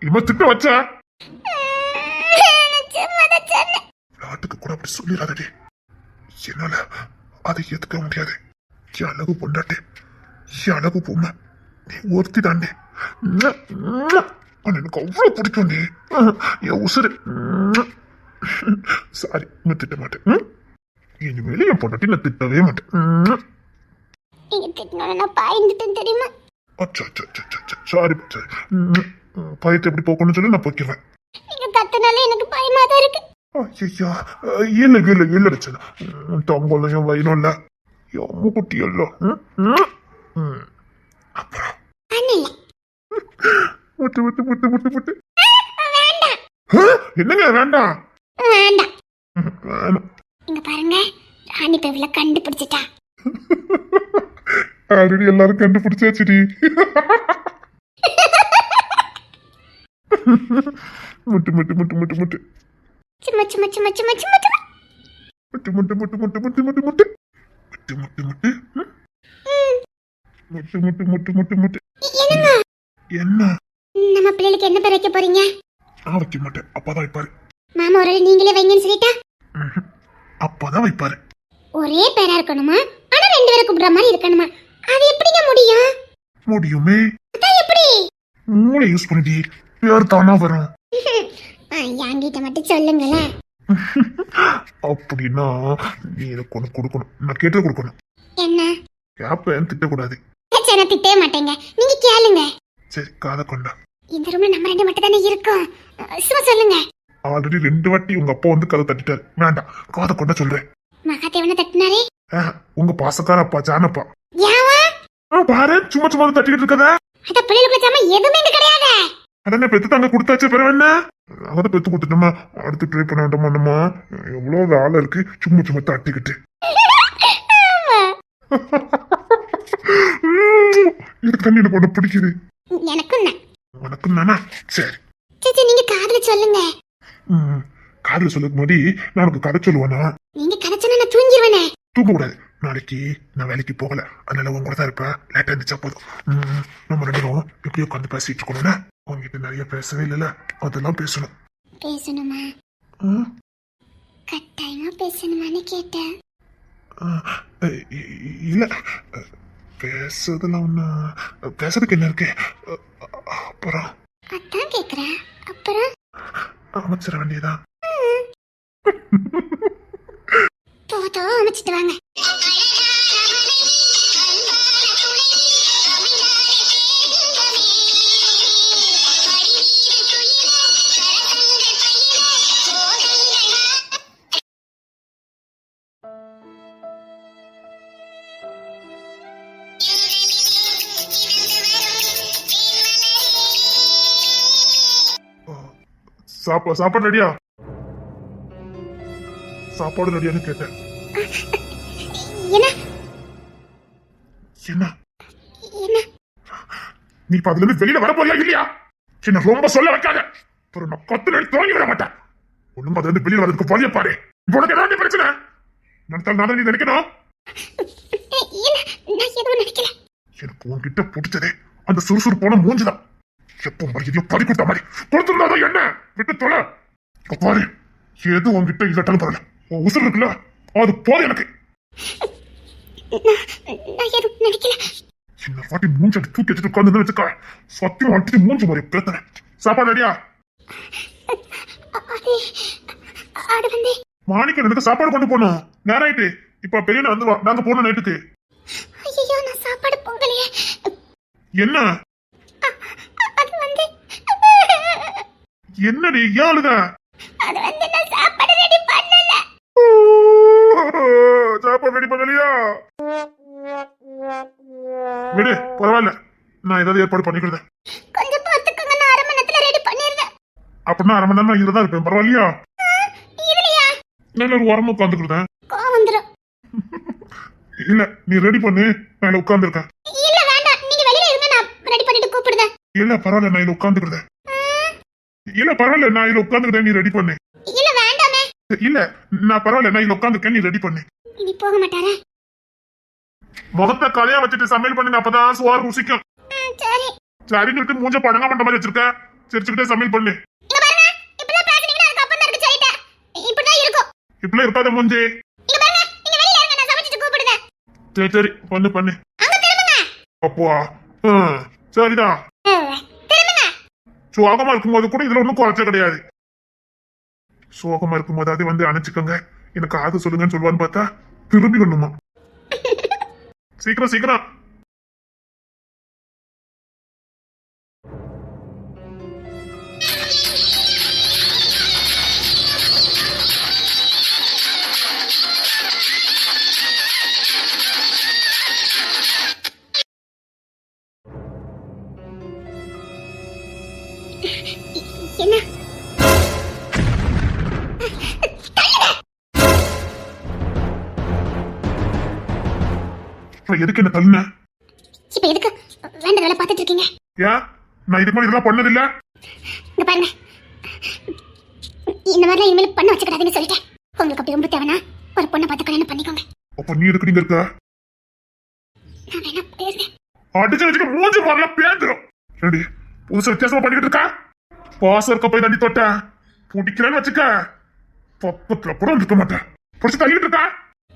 இவன் திட்ட வச்ச நாட்டுக்கு கூட அப்படி சொல்லிடாதடி. என்னால அதை ஏத்துக்க முடியாது. என் அழகு பொண்டாட்டி, என் அழகு பொம்மை, நீ ஒருத்தி தாண்டி. எனக்கு அவ்வளவு பிடிக்கும். நீ என் உசுறு. சாரி, நான் திட்ட மாட்டேன். இனிமேல என் பொண்டாட்டி நான் திட்டவே மாட்டேன். சாரி, பயத்தை எப்படி போக்கணும்னு சொல்லி நான் போக்கிறேன். நீங்க கத்தனால எனக்கு பயமா தான் இருக்கு. ஐயா இல்ல இல்ல இல்ல ரச்சனா தொங்கலையும் வயிறும் இல்ல எம்ம குட்டி எல்லாம் அப்புறம் பண்ணல முட்டு முட்டு முட்டு முட்டு முட்டு வேண்டாம் என்னங்க வேண்டாம் வேண்டாம் வேணாம் இங்க பாருங்க ராணி பேவில கண்டுபிடிச்சிட்டா ஆல்ரெடி எல்லாரும் கண்டுபிடிச்சாச்சுடி முட்டு முட்டு முட்டு முட்டு முட்டு சும்மா சும்மா சும்மா சும்மா சும்மா சும்மா முட்டு முட்டு முட்டு முட்டு முட்டு முட்டு முட்டு முட்டு முட்டு முட்டு முட்டு முட்டு முட்டு முட்டு முட்டு என்னங்க என்ன நம்ம பிள்ளைகளுக்கு என்ன பேர் வைக்க போறீங்க நான் வைக்க மாட்டேன் அப்பாதான் வைப்பாரு மாமா ஒரு நீங்களே வைங்கன்னு சொல்லிட்டா அப்பாதான் வைப்பாரு ஒரே பேரா இருக்கணுமா ஆனா ரெண்டு பேரை கூப்பிடுற மாதிரி இருக்கணுமா அது எப்படிங்க முடியும் முடியுமே அதான் எப்படி மூளை யூஸ் பண்ணிடி பேர் தானா வரும் என்கிட்ட மட்டும் சொல்லுங்களேன் அப்படின்னா நீ எனக்கு ஒண்ணு கொடுக்கணும் நான் கேட்டு கொடுக்கணும் என்ன கேப்பேன் திட்டக்கூடாது சரி நான் திட்டவே மாட்டேங்க நீங்க கேளுங்க சரி காதை கொண்டா இந்த ரூம்ல நம்ம ரெண்டு மட்டும் தானே இருக்கோம் சும்மா சொல்லுங்க ஆல்ரெடி 2 வாட்டி உங்க அப்பா வந்து கதை தட்டிட்டாரு வேண்டாம் காதை கொண்டா சொல்றேன் மகாதேவனை தட்டினாரே உங்க பாசக்கார அப்பா ஜானப்பா யாவா பாரு சும்மா சும்மா தட்டிக்கிட்டு இருக்கதா அத பிள்ளைகளுக்கு ஜாம எதுவுமே இங்க கிடையாது அதானே பெத்து தாங்க கொடுத்தாச்சு பிறகு என்ன அதை பெத்து கொடுத்துட்டோமா அடுத்து ட்ரை பண்ண வேண்டாமா நம்ம எவ்வளவு வேலை இருக்கு சும்மா சும்மா தட்டிக்கிட்டு இது தண்ணியில போட பிடிக்குது எனக்கும் தான் உனக்கு நானா சரி சரி நீங்க காதுல சொல்லுங்க காதுல சொல்லுக்கு முன்னாடி நான் உனக்கு கதை சொல்லுவேனா நீங்க கதை சொன்னா நான் தூங்கிடுவேனே தூங்க கூடாது நாளைக்கு நான் வேலைக்கு போகல அதனால உங்க கூட தான் இருப்பேன் லேட்டா இருந்துச்சா போதும் நம்ம 2 பேரும் எப்படி உட்காந்து பேசிட்டு இருக்கணும்னா உங்ககிட்ட நிறைய பேசவே இல்லைல்ல அதெல்லாம் பேசணும் பேசணுமா கட்டாயமா பேசணுமான்னு கேட்டேன் இல்ல பேசுறதுல ஒண்ணு பேசுறதுக்கு என்ன இருக்கு அப்புறம் அதான் கேக்குறேன் அப்புறம் அமைச்சிட வேண்டியதான் போதும் அமைச்சிட்டு வாங்க சாப்பாடு ரெடியா சாப்பாடு ரெடியான்னு கேட்டேன் என்ன என்ன என்ன நீ இப்ப அதுல இருந்து வெளியில வர போறியா இல்லையா சின்ன ரொம்ப சொல்ல வைக்காத அப்புறம் நான் கத்துல தோங்கி விட மாட்டேன் ஒண்ணும் அதுல இருந்து வெளியில வரதுக்கு வழிய பாரு இப்போ உனக்கு ஏதாவது பிரச்சனை நினைத்தால் நான் நீ நினைக்கணும் நான் எதுவும் நினைக்கல எனக்கு உன்கிட்ட பிடிச்சதே அந்த சுறுசுறுப்பான மூஞ்சுதான் எப்போ மரியாதையோ பறி கொடுத்த மாதிரி கொடுத்துருந்தாதான் என்ன விட்டு தொலை பாரு எது உன்கிட்ட இல்லாட்டாலும் பரவாயில்ல உன் உசுறு இருக்குல்ல அது போதும் எனக்கு நான் எதுவும் நினைக்கல சின்ன வாட்டி மூஞ்சி அடி தூக்கி வச்சுட்டு உட்காந்து வச்சுக்க சத்தியம் அடிச்சு மூஞ்சி மாதிரி பேசுறேன் சாப்பாடு ரெடியா அது வந்து மாணிக்க எனக்கு சாப்பாடு கொண்டு போனோம் நேரம் ஆயிட்டு இப்ப பெரிய வந்து நாங்க போனோம் நைட்டுக்கு ஐயோ நான் சாப்பாடு பொங்கலையே என்ன அது வந்து என்னடி ஏன் அழுத அது வந்து நான் சாப்பாடு ரெடி பண்ணல சாப்பாடு ரெடி பண்ணலையா விடு பரவாயில்ல நான் ஏதாவது ஏற்பாடு பண்ணிக்கிறேன் கொஞ்சம் பார்த்துக்கங்க நான் 1/2 மணி நேரத்துல ரெடி பண்ணிடுறேன் அப்படின்னா 1/2 மணி நேரம் இங்கதான் இருப்பேன் பரவாயில்லையா இல்லையா நான் ஒரு வாரமா உட்காந்துக்கிட்டேன் கோவம் வந்துரும் இல்ல நீ ரெடி பண்ணு நான் உட்கார்ந்து இருக்கேன் இல்ல வேண்டாம் நீங்க வெளியில இருங்க நான் ரெடி பண்ணிட்டு கூப்பிடுறேன் இல்ல பரவாயில்ல நான் இதுல உட்காந்துக்கிறேன் இல்ல பரவாயில்ல நான் இதுல உட்காந்துக்கிறேன் நீ ரெடி பண்ணு இல்ல வேண்டாமே இல்ல நான் பரவாயில்ல நான் இதுல உட்காந்துருக்கேன் நீ ரெடி பண்ணு இனி போக மாட்டாரா முகத்தை கலையா வச்சுட்டு சமையல் பண்ணுங்க அப்பதான் சுவார் ருசிக்கும் சரி சரின்னு மூஞ்ச படங்கா பண்ற மாதிரி வச்சிருக்க சிரிச்சுக்கிட்டே சமையல் பண்ணு இங்க பாருங்க இப்பலாம் பேசுனீங்கன்னா அதுக்கு அப்புறம் தான் இருக்கு சொல்லிட்டேன் இப்படிதான் இருக்கும் இப்படிலாம் இருக்காத மூஞ்சி இங்க பாருங்க நீங்க வெளியில இருங்க நான் சமைச்சிட்டு கூப்பிடுறேன் சரி சரி பண்ணு பண்ணு அங்க திரும்புங்க அப்பா சரிதான் திரும்புங்க சோகமா இருக்கும்போது கூட இதுல ஒண்ணும் குறைச்ச கிடையாது சோகமா இருக்கும்போது அது வந்து அணைச்சுக்கோங்க எனக்கு ஆது சொல்லுங்கன்னு சொல்லுவான்னு பார்த்தா திரும்பி கொண்டுமா சீக்கிரம் சீக்கிரம் என்ன எதுக்கு என்ன தள்ளுன? இப்ப எதுக்கு வேண்ட வேலை பார்த்துட்டு இருக்கீங்க? ஏன் நான் இதுக்கு முன்னாடி இதெல்லாம் பண்ணதில்ல. இங்க பாருங்க, இந்த மாதிரிலாம் இனிமேல் பண்ண வச்சுக்கிடாதீங்க சொல்லிட்டேன். உங்களுக்கு அப்படி ரொம்ப தேவைன்னா ஒரு பொண்ணை பார்த்து கல்யாணம் பண்ணிக்கோங்க. அப்ப நீ எதுக்கு நீங்க இருக்க? நான் வேணா பேசுறேன். அடிச்சு வச்சுக்க மூஞ்சி மாறலாம் பேந்துரும். ஏடி புதுசா வித்தியாசமா பண்ணிக்கிட்டு இருக்கா? பாசம் இருக்க போய் தண்ணி தொட்ட பிடிக்கிறேன்னு வச்சுக்க பக்கத்துல கூட இருக்க மாட்டேன். பிடிச்சு தள்ளிட்டு இருக்கா?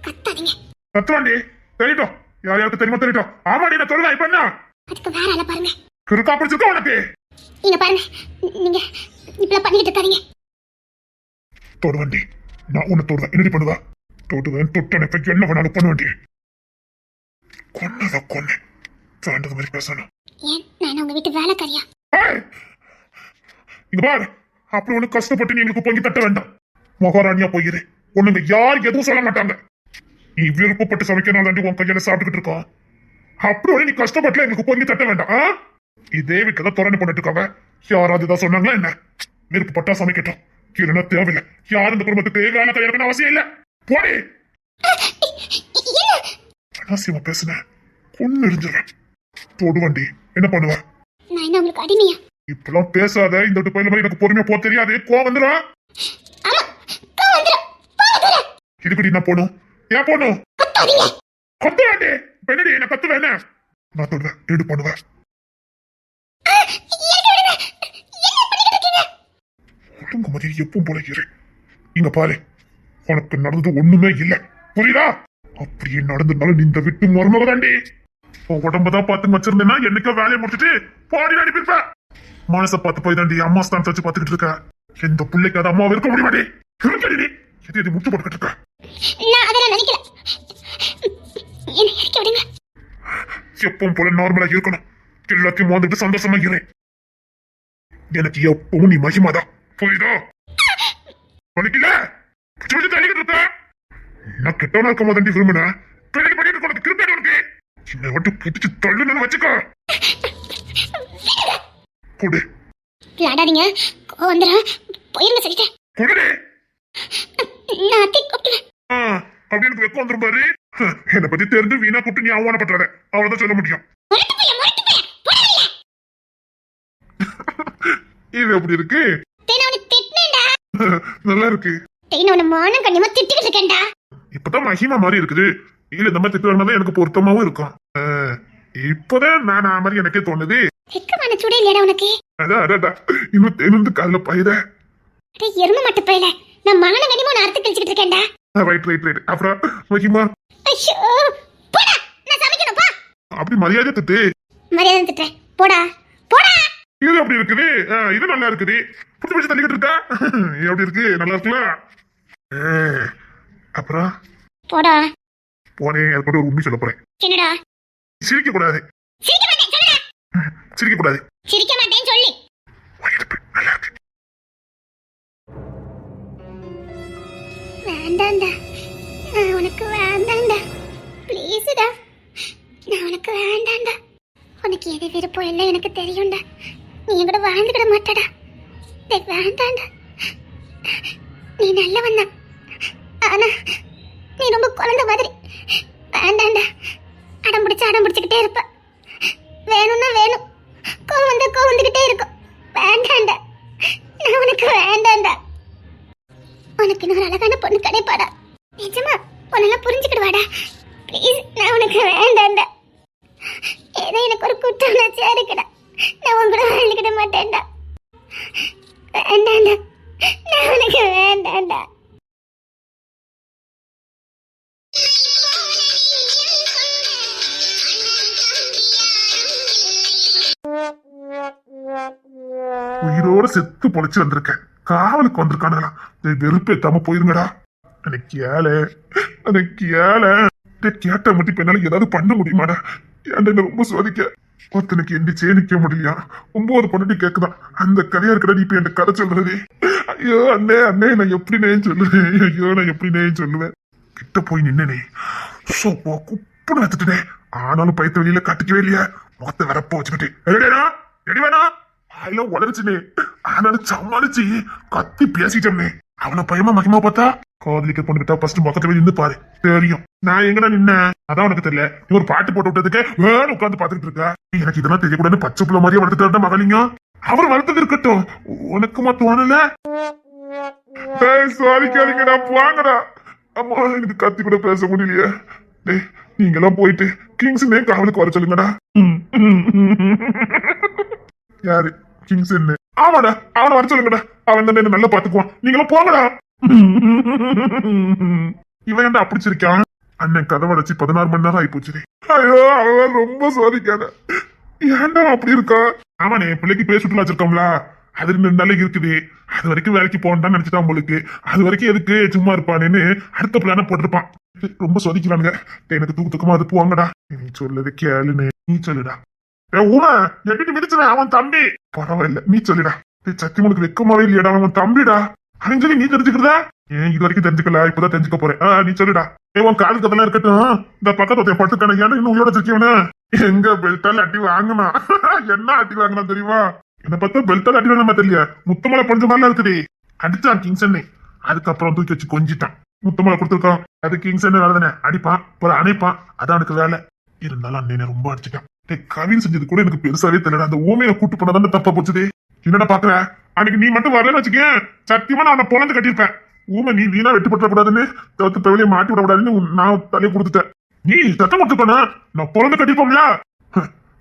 கத்தாதீங்க. கத்துவாண்டி தெரியட்டும். யார் யாருக்கு தெரியுமா தெரியட்டும். ஆமாடி நான் சொல்லுவேன். இப்ப என்ன அதுக்கு வேற ஆள பாருங்க. கிறுக்கா பிடிச்சிருக்க உனக்கு. நீங்க பாருங்க, நீங்க இப்பெல்லாம் பண்ணிக்கிட்டு இருக்காதீங்க. தொடுவண்டி நான் உன்னை தொடுவேன். என்னடி பண்ணுவா? தொடுவேன். தொட்டனை பற்றி என்ன பண்ணாலும் பண்ணுவேண்டி. கொன்னதான் கொன்ன வேண்டது மாதிரி பேசணும். ஏன் நான் உங்க வீட்டு வேலைக்காரியா? இங்க பாரு, அப்படி ஒண்ணு கஷ்டப்பட்டு நீ எங்களுக்கு பொங்கி தட்ட வேண்டாம். மகாராணியா போயிரு. உன்னுங்க யார் எதுவும் சொல்ல மாட்டாங்க. நீ விருப்பப்பட்டு சமைக்கணும் தாண்டி உன் கையில சாப்பிட்டுக்கிட்டு இருக்கோம். அப்படி ஒண்ணு நீ கஷ்டப்பட்டு எங்களுக்கு பொங்கி தட்ட வேண்டாம். இதே வீட்டுல தான் தொடர்ந்து பண்ணிட்டு இருக்காங்க. யாராவது தான் சொன்னாங்களா என்ன? விருப்பப்பட்டா சமைக்கட்டும், இல்லைன்னா தேவையில்லை. யாரும் இந்த குடும்பத்துக்கு வேலை கையாளணும்னு அவசியம் இல்லை. போடி. அனாவசியமா பேசுன பொண்ணு எரிஞ்சிருவேன். தொடுவண்டி என்ன பண்ணுவ? நான் என்ன உங்களுக்கு அடிமையா? இப்பெல்லாம் பேசாத. இந்த வீட்டு பயில மாதிரி எனக்கு பொறுமையா போ தெரியாது. கோவம் வந்துடும். இதுக்கடி நான் போகணும். ஏன் போகணும்? கத்துவாண்டி. பெண்ணடி என்ன கத்துவேன். நான் தொடுவேன். ஏடு பண்ணுவேன். ஒழுங்கு மாதிரி எப்பவும் போல இரு. இங்க பாரு, உனக்கு நடந்தது ஒண்ணுமே இல்ல. புரியுதா? அப்படியே நடந்திருந்தாலும் நீ இந்த விட்டு மருமக தாண்டி. உன் உடம்பதான் பார்த்து வச்சிருந்தேன்னா என்னைக்கோ வேலையை முடிச்சுட்டு பாடி அனுப்பிருப்ப. மனசை பார்த்து போய் தாண்டி அம்மா ஸ்தான் வச்சு பார்த்துக்கிட்டு இருக்க. எந்த பிள்ளைக்கு அது அம்மாவை இருக்க முடியுமாடி? இருக்கடி எது முட்டு போட்டுக்கிட்டு இருக்க. நான் அதெல்லாம் நினைக்கல. என்ன இறக்கி விடுங்க. எப்பவும் போல நார்மலா இருக்கணும். எல்லாத்தையும் வந்துட்டு சந்தோஷமா இரு. எனக்கு எப்பவும் நீ மகிமாதான். புரியுதா? பண்ணிக்கல தள்ளிக்கிட்டு இருக்க. நான் கெட்டவனா இருக்க போதாண்டி விரும்பின பின்னாடி பண்ணிட்டு உனக்கு கிருப்பேன். உனக்கு என்னை விட்டு புடிச்சு தள்ளுன்னு வச்சுக்கோ. கொடு. விளையாடாதீங்க, வந்துடும். போயிருங்க சொல்லிட்டேன். கொடு. நான் அத்தை கூப்பிடுவேன். அப்படி எனக்கு வெக்கம் வந்துரும் பாரு. என்னை பத்தி தெரிஞ்சு வீணா கூப்பிட்டு நீ அவமானப்படுறத அவ்வளவுதான் சொல்ல முடியும். இது எப்படி இருக்கு? நல்லா இருக்கு. இப்பதான் மகிமா மாதிரி இருக்குது. இல்ல இந்த மாதிரி திட்டு எனக்கு பொருத்தமாவும் இருக்கும். இப்பதான் நான் மாதிரி எனக்கே தோணுது. இன்னும் கால பயிர எரும மட்டும் பயில நான் மான கனிமோ நான் அறுத்து கழிச்சுக்கிட்டு இருக்கேன்டா. Right right right. அப்புறம் மகிமா அப்படி மரியாதை திட்டு. மரியாதை திட்டுறேன். போடா போடா. இது அப்படி இருக்குது. இது நல்லா இருக்குது. புடிச்சு புடிச்சு தள்ளிக்கிட்டு இருக்கா. எப்படி இருக்கு? நல்லா இருக்குல்ல? அப்புறம் போடா. போனேன். அது கூட ஒரு உண்மை சொல்ல போறேன். என்னடா? சிரிக்க கூடாது. சிரிக்க மாட்டேன் சொல்லுடா. சிரிக்க கூடாது. சிரிக்க மாட்டேன்னு சொல்லி. நல்லா இருக்கு. வேண்டாம்டா, நான் உனக்கு வேண்டாம்டா. ப்ளீஸ்டா, நான் உனக்கு வேண்டாம்டா. உனக்கு எது விருப்பம் இல்லை எனக்கு தெரியும்டா. நீ கூட வாழ்ந்துக்கிட மாட்டடா. வேண்டாம்டா. நீ நல்லவன் தான், ஆனா நீ ரொம்ப குழந்தை மாதிரி. வேண்டாம்டா. அடம் பிடிச்சுக்கிட்டே இருப்ப. வேணும்னா வேணும், கோவம் வந்துகிட்டே இருக்கும். வேண்டாம்டா, நான் உனக்கு வேண்டாம்டா. உனக்கு நான் அழகான பொண்ணு கிடைப்பாடா. நிஜமா உன்னெல்லாம் புரிஞ்சுக்கிடுவாடா. ப்ளீஸ், நான் உனக்கு வேண்டாம்டா. ஏதோ எனக்கு ஒரு குற்ற உணர்ச்சியா இருக்குடா. நான் உன் கூட வாழ்ந்துக்கிட மாட்டேன்டா. வேண்டாம்டா, நான் உனக்கு வேண்டாம்டா. உயிரோட செத்து பொழைச்சு வந்திருக்கேன். காவலுக்கு வந்திருக்கானுங்களா? வெறுப்பேத்தாம போயிருங்கடா. அன்னைக்கு கேட்ட மட்டும் இப்ப என்னால ஏதாவது பண்ண முடியுமாடா? ஏன்டா ரொம்ப சோதிக்க. ஒருத்தனுக்கு எந்திரிச்சே நிக்க முடியலையா? 9 பொண்ணு கேக்குதான். அந்த கதையா இருக்கடா நீ இப்ப என் கதை சொல்றது. ஐயோ அண்ணே நான் எப்படி சொல்லுவேன். கிட்ட போய் நின்னே குப்புன்னு வச்சுட்டே. ஆனாலும் பயத்த வெளியில காட்டிக்கவே இல்லையா? முகத்தை வரப்ப வச்சுக்கிட்டு எடி வேணா வாயில உடச்சுனே ஆனாலும் சமாளிச்சு கத்தி பேசிட்டோம்னே. அவனை பயமா மகிமா பார்த்தா காதலிக்க பொண்ணுகிட்ட ஃபர்ஸ்ட் பக்கத்துல இருந்து பாரு தெரியும் நான் எங்கடா நின்ன. அதான் உனக்கு தெரியல, நீ ஒரு பாட்டு போட்டு விட்டதுக்கு வேணும் உட்காந்து பாத்துட்டு இருக்க. எனக்கு இதெல்லாம் தெரியக்கூடாது, பச்சை புள்ள மாதிரியே வளர்த்துட்டு மகளிங்க. அவர் வளர்த்தது இருக்கட்டும், உனக்கு மட்டும் தோணல. சாரிக்காதீங்கடா, வாங்கடா. அம்மா எனக்கு கத்தி கூட பேச முடியலையே. டேய் நீங்க எல்லாம் போயிட்டு கிங்ஸ் காவலுக்கு வர சொல்லுங்கடா. யாரு கிங்ஸ்? ஆமாடா, அவனை வர சொல்லுங்கடா. அவன் தான் என்ன நல்லா பாத்துக்குவான். நீங்களும் போங்கடா. இவன் என்ன அப்படி சிரிக்கான்? அண்ணன் கதவை அடைச்சு 16 மணி நேரம் ஆயிப்போச்சு. ஐயோ அவன் ரொம்ப சோதிக்காத. ஏன்டா அப்படி இருக்கா? ஆமாண்ணே, பிள்ளைக்கு பேர் சுற்றுலா வச்சிருக்கோம்ல, அது 2 நாளைக்கு இருக்குது. அது வரைக்கும் வேலைக்கு போகணும்னு நினைச்சிட்டான் உங்களுக்கு. அது வரைக்கும் எதுக்கு சும்மா இருப்பானேன்னு அடுத்த பிளான போட்டிருப்பான். ரொம்ப சொதிக்கிறானுங்க. எனக்கு தூக்கமா அது போவாங்கடா. நீ சொல்லது கேளுன்னு நீ சொல்லுடா. ஊமை எப்படி மிதிச்சுவேன்? அவன் தம்பி. பரவாயில்ல நீ சொல்லிடா. சத்தியம் உனக்கு வெக்கமாவே இல்லையடா, அவன் தம்பிடா. அவன் சொல்லி நீ தெரிஞ்சுக்கிறதா? ஏன் இது வரைக்கும் தெரிஞ்சுக்கல, இப்பதான் தெரிஞ்சுக்க போறேன். நீ சொல்லிடா. உன் காலுக்கு அதெல்லாம் இருக்கட்டும். இந்த பக்கத்து படுத்துக்கான ஏன்னா இன்னும் உயிரோட வச்சிருக்கவன எங்க பெல்ட்டால அட்டி வாங்கினா என்ன அட்டி வாங்கினா தெரியுமா? என்ன பார்த்தா பெல்ட்டால அட்டி வாங்கினா தெரியல, முத்தமலை பொஞ்ச மாதிரிலாம் இருக்குது. அடிச்சான் கிங்ஸன்னு. அதுக்கப்புறம் தூக்கி வச்சு கொஞ்சிட்டான். முத்தமலை கொடுத்துருக்கான். அது கிங்ஸன்னு வேலை தானே, அடிப்பான் ஒரு அணைப்பான், அதான் அவனுக்கு வேலை. இருந்தாலும் அண்ணனை ரொம்ப அடிச்சுட்டான். கவின் செஞ்சது கூட எனக்கு பெருசாவே தெரியல. அந்த ஊமையை கூட்டு போனதானே தப்பா போச்சுது. என்னடா பாக்குற? அன்னைக்கு நீ மட்டும் வரலன்னு வச்சுக்க, சத்தியமா நான் அவனை பொழந்து கட்டியிருப்பேன். ஊமை நீ வீணா வெட்டு பற்ற கூடாதுன்னு தவிர்த்து பெவிலியை மாட்டி விடக்கூடாதுன்னு நான் தலையை கொடுத்துட்டேன். நீ சத்தம் கொடுத்துக்கோனா நான் பொழந்து கட்டிப்போம்ல.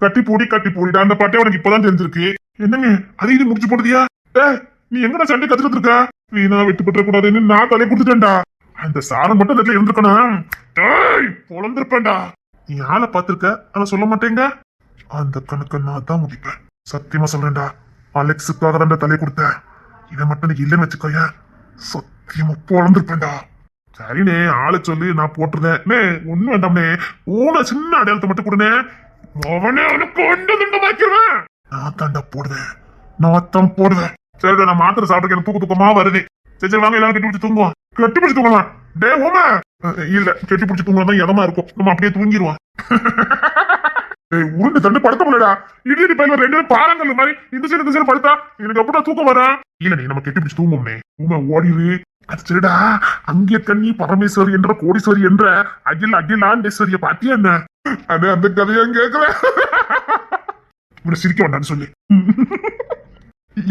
கட்டி பூடிடா. அந்த பாட்டே உனக்கு இப்பதான் தெரிஞ்சிருக்கு. என்னங்க அது இது முடிச்சு போடுதியா? நீ எங்கடா சண்டை கத்துக்கிட்டு இருக்க? வீணா வெட்டு பற்ற கூடாதுன்னு நான் தலையை கொடுத்துட்டேன்டா. அந்த சாரம் மட்டும் அந்த இடத்துல இருந்திருக்கணும், பொழந்திருப்பேன்டா. நீ ஆளை பாத்திருக்க, ஆனா சொல்ல மாட்டேங்க. அந்த கணக்கை நான் தான் முடிப்பேன். சத்தியமா சொல்றேன்டா, அலெக்ஸுக்காக தான் தலையை கொடுத்தேன். இதை மட்டும் நீ இல்லைன்னு வச்சுக்கோய, சத்தியமா பொழந்திருப்பேன்டா. சரிண்ணே, ஆளை சொல்லி நான் போட்டுருந்தேன். ஒண்ணு வேண்டாம்னே, ஊன சின்ன அடையாளத்தை மட்டும் கொடுனே. அவனே அவனுக்கு கொண்டு துண்டமாக்கிடுவேன். நான் தாண்டா போடுவேன், நான் தான் போடுவேன். சரிடா, நான் மாத்திரை சாப்பிட்டு எனக்கு தூக்கமா வருது. சரி வாங்க, எல்லாரும் கட்டி பிடிச்சி தூங்குவோம். கட்டி பிடிச்சி தூங்கலாம். டே ஓமா இல்ல, கட்டி பிடிச்சி தூங்கலாம் இதமா இருக்கும். நம்ம அப்படியே தூங்கிடுவோம். உருண்டு தண்டு படுத்த முடியலடா. இடி பயில 2 பாலங்கள் மாதிரி இந்த சைடு படுத்தா எனக்கு எப்படா தூக்கம் வரா? இல்ல நீ நம்ம கட்டி பிடிச்சி தூங்குவோம்னே. உமா ஓடிடு. அது சரிடா, அங்கே கண்ணி பரமேஸ்வரி என்ற கோடீஸ்வரி என்ற அகிலாண்டேஸ்வரிய பாத்தியா என்ன? அது அந்த கதையா கேக்குறேன். இவனை சிரிக்க வேண்டான்னு சொல்லி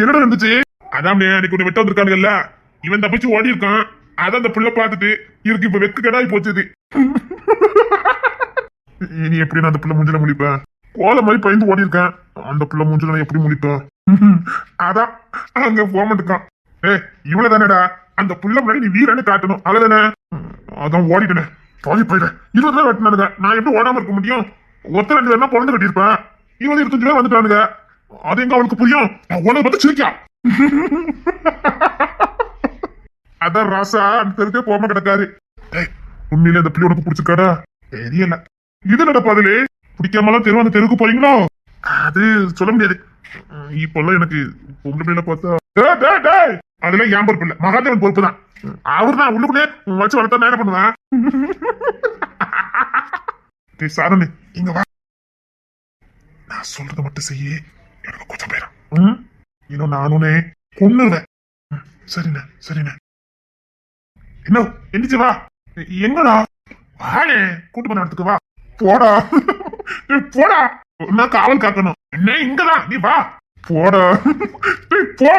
என்னடா இருந்துச்சு? அதான் அன்னைக்கு ஒண்ணு வெட்ட வந்திருக்கானுங்கல்ல, இவன் தப்பிச்சு ஓடி இருக்கான். அதான் அந்த புள்ள பாத்துட்டு இருக்கு இப்ப வெக்கு கடாய் போச்சுது. நீ எப்படி நான் அந்த பிள்ளை மூஞ்சில முழிப்பேன்? கோல மாதிரி பயந்து ஓடி இருக்கேன். அந்த பிள்ளை மூஞ்சில நான் எப்படி முழிப்பேன்? அதான் அங்க போக மாட்டேக்கான். இவ்வளவு தானடா, அந்த புள்ள முன்னாடி நீ வீரன்னு காட்டணும், அவ்வளவுதானே. அதான் ஓடிட்டேனே, பாதி போயிட்டேன். 20 பேர் வெட்டினானுங்க, நான் எப்படி ஓடாம இருக்க முடியும்? ஒருத்தர் 2 பேர் பொழந்து கட்டியிருப்பேன். 25 பேர் வந்துட்டானுங்க. அது எங்க அவனுக்கு புரியும்? உனக்கு பார்த்து சிரிக்கா. அதான் ராசா அந்த தெருக்கே போகாம கிடக்காரு. உண்மையில அந்த பிள்ளை உனக்கு பிடிச்சிருக்காடா? தெரியல. இது நடப்பாதுலே, பிடிக்காமலாம் தெரு அந்த தெருக்கு போறீங்களோ? அது சொல்ல முடியாது. இப்பெல்லாம் எனக்கு பொம்பளை பிள்ளை பார்த்தா அதெல்லாம் ஏன் பொறுப்பு இல்ல, மகாதேவன் பொறுப்பு தான். அவர் தான் உள்ளுக்குள்ளே வச்சு வளர்த்தா நேரம் பண்ணுவேன். சாரணி இங்க வா, நான் சொல்றத மட்டும் செய்ய, எனக்கு கொஞ்சம் பேரும் இன்னும் நானுனே கொன்னுருவேன். சரிண்ணே சரிண்ணே. என்ன எந்திரிச்சு வா. எங்கடா? வாடே, கூட்டு போன இடத்துக்கு வா. போடா போடா, நான் காவல் காக்கணும். என்ன இங்கதான், நீ வா. போடா போ.